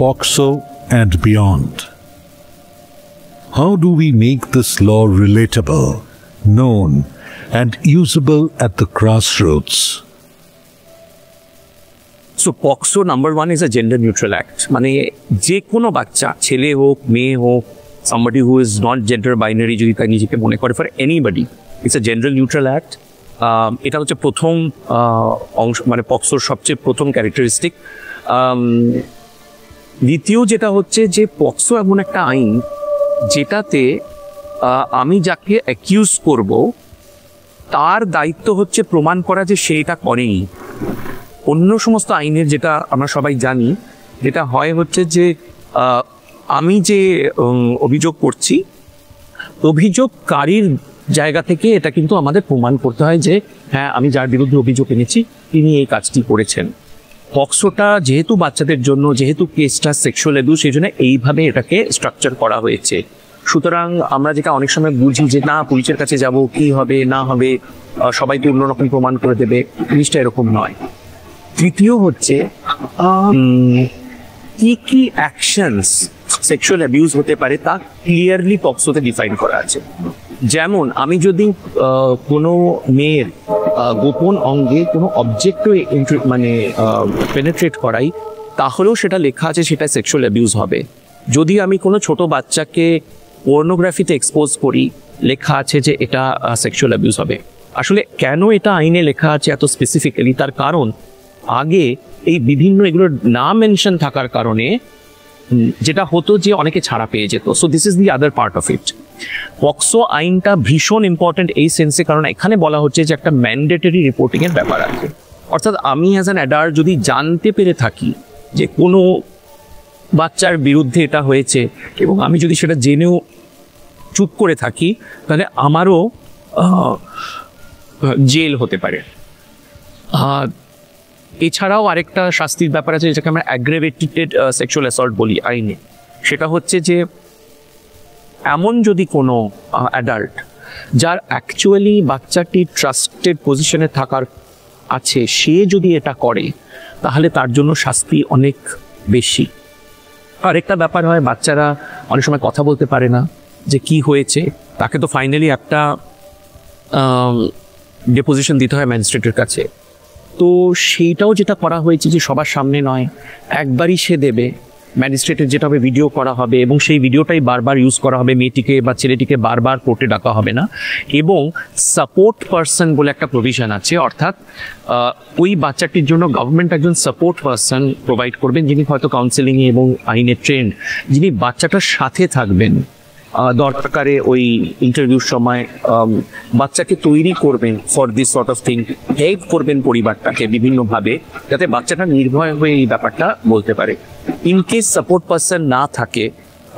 POCSO and beyond. How do we make this law relatable, known, and usable at the grassroots? So POCSO number 1 is a gender neutral act. মানে যে কোনো বাচ্চা, ছেলে হোক, মেয়ে হোক, somebody who is not gender binary যদি তার নিজেকে মনে করে, for anybody, it's a gender neutral act. এটা হচ্ছে প্রথম অংশ, মানে POCSOর সবচেয়ে প্রথম ক্যারেক্টারিস্টিক। দ্বিতীয় যেটা হচ্ছে যে POCSO এমন একটা আইন যেটাতে আমি যাকে অ্যাকিউজ করব তার দায়িত্ব হচ্ছে প্রমাণ করা যে সে এটা করেনি। অন্য সমস্ত আইনের যেটা আমরা সবাই জানি, যেটা হয় হচ্ছে যে আমি যে অভিযোগ করছি, অভিযোগকারীর জায়গা থেকে এটা কিন্তু আমাদের প্রমাণ করতে হয় যে হ্যাঁ, আমি যার বিরুদ্ধে অভিযোগ এনেছি তিনি এই কাজটি করেছেন। POCSOটা যেহেতু বাচ্চাদের জন্য, যেহেতু কেসটা সেক্সুয়াল অ্যাবিউজ, সেই জন্য এইভাবে এটাকে স্ট্রাকচার করা হয়েছে। সুতরাং আমরা যেটা অনেক সময় বুঝি যে না, পুলিশের কাছে যাব, কি হবে না হবে, সবাই তো অন্যরকম প্রমাণ করে দেবে, জিনিসটা এরকম নয়। তৃতীয় হচ্ছে কি কি অ্যাকশনস সেক্সুয়াল অ্যাবিউজ হতে পারে তা ক্লিয়ারলি POCSOতে ডিফাইন করা আছে। যেমন আমি যদি কোনো মেয়ের গোপন অঙ্গে কোনো অবজেক্টও মানে পেনেট্রেট করাই, তাহলেও সেটা লেখা আছে সেটা সেক্সুয়াল অ্যাবিউজ হবে। যদি আমি কোনো ছোট বাচ্চাকে পর্নোগ্রাফিতে এক্সপোজ করি, লেখা আছে যে এটা সেক্সুয়াল অ্যাবিউজ হবে। আসলে কেন এটা আইনে লেখা আছে এত স্পেসিফিক্যালি, তার কারণ আগে এই বিভিন্ন এগুলোর না মেনশন থাকার কারণে যেটা হতো যে অনেকে ছাড়া পেয়ে যেত। So this is the other part of it. POCSO আইনটা ভীষণ ইম্পর্টেন্ট এই সেন্সে, কারণ এখানে বলা হচ্ছে যে একটা ম্যান্ডেটরি রিপোর্টিংয়ের ব্যাপার আছে। অর্থাৎ আমি অ্যাজ অ্যান অ্যাডাল্ট যদি জানতে পেরে থাকি যে কোনো বাচ্চার বিরুদ্ধে এটা হয়েছে এবং আমি যদি সেটা জেনেও চুপ করে থাকি, তাহলে আমারও জেল হতে পারে। এছাড়াও আরেকটা শাস্তির ব্যাপার আছে যেটাকে আমরা অ্যাগ্রেভেটেড সেক্সুয়াল অ্যাসল্ট বলি আইনে। সেটা হচ্ছে যে এমন যদি কোনো অ্যাডাল্ট যার অ্যাকচুয়ালি বাচ্চাটি ট্রাস্টেড পজিশনে থাকার আছে, সে যদি এটা করে তাহলে তার জন্য শাস্তি অনেক বেশি। আরেকটা ব্যাপার হয়, বাচ্চারা অনেক সময় কথা বলতে পারে না যে কি হয়েছে, তাকে তো ফাইনালি একটা ডেপোজিশন দিতে হয় ম্যাজিস্ট্রেটের কাছে। তো সেইটাও যেটা করা হয়েছে যে সবার সামনে নয়, একবারই সে দেবে, ম্যাজিস্ট্রেটের যেটা হবে ভিডিও করা হবে এবং সেই ভিডিওটাই বারবার ইউজ করা হবে, মেয়েটিকে বা ছেলেটিকে বারবার কোর্টে ডাকা হবে না। এবং সাপোর্ট পারসন বলে একটা প্রভিশন আছে, অর্থাৎ ওই বাচ্চাটির জন্য গভর্নমেন্ট একজন সাপোর্ট পারসন প্রোভাইড করবেন, যিনি হয়তো কাউন্সেলিংয়ে এবং আইনে ট্রেন্ড, যিনি বাচ্চাটার সাথে থাকবেন, দরকারে ওই ইন্টারভিউর সময় বাচ্চাকে তৈরি করবেন for this sort of thing, help করবেন পরিবারটাকে বিভিন্নভাবে, যাতে বাচ্চাটা নির্ভয় হয়ে এই ব্যাপারটা বলতে পারে। ইনকেস সাপোর্ট পারসন না থাকে,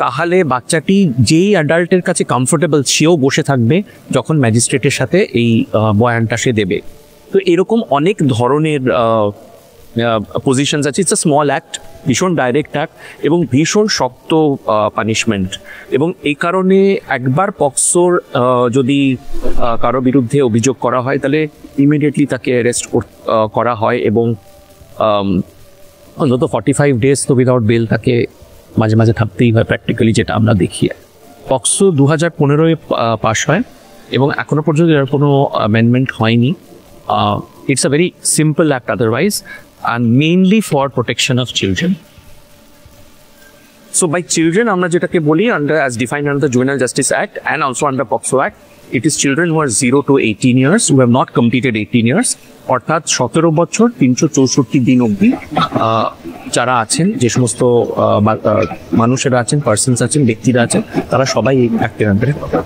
তাহলে বাচ্চাটি যেই অ্যাডাল্টের কাছে কমফোর্টেবল সেও বসে থাকবে যখন ম্যাজিস্ট্রেটের সাথে এই বয়ানটা সে দেবে। তো এরকম অনেক ধরনের পজিশনস আছে। ইটস আ স্মল অ্যাক্ট, ভীষণ ডাইরেক্ট অ্যাক্ট এবং ভীষণ শক্ত পানিশমেন্ট। এবং এই কারণে একবার POCSOর যদি কারো বিরুদ্ধে অভিযোগ করা হয়, তাহলে ইমিডিয়েটলি তাকে অ্যারেস্ট করা হয় এবং অন্তত 45 days তো উইদাউট বেল তাকে মাঝে মাঝে থাকতেই হয় প্র্যাকটিক্যালি, যেটা আমরা দেখি। POCSO 2015-এ পাস হয় এবং এখনো পর্যন্ত এর কোনো অ্যামেন্ডমেন্ট হয়নি। It's a very simple act otherwise, and mainly for protection of children. So by children, আমরা যেটাকে বলি under as defined under the Juvenile Justice Act and also under POCSO Act, it is children who are 0 to 18 years who have not completed 18 years, অর্থাৎ 17 বছর 364 দিন অবধি যারা আছেন, যে সমস্ত মানুষেরা আছেন, পার্সনস আছেন, ব্যক্তিরা আছেন, তারা সবাই এই অ্যাক্টের আন্ডারে পাবে।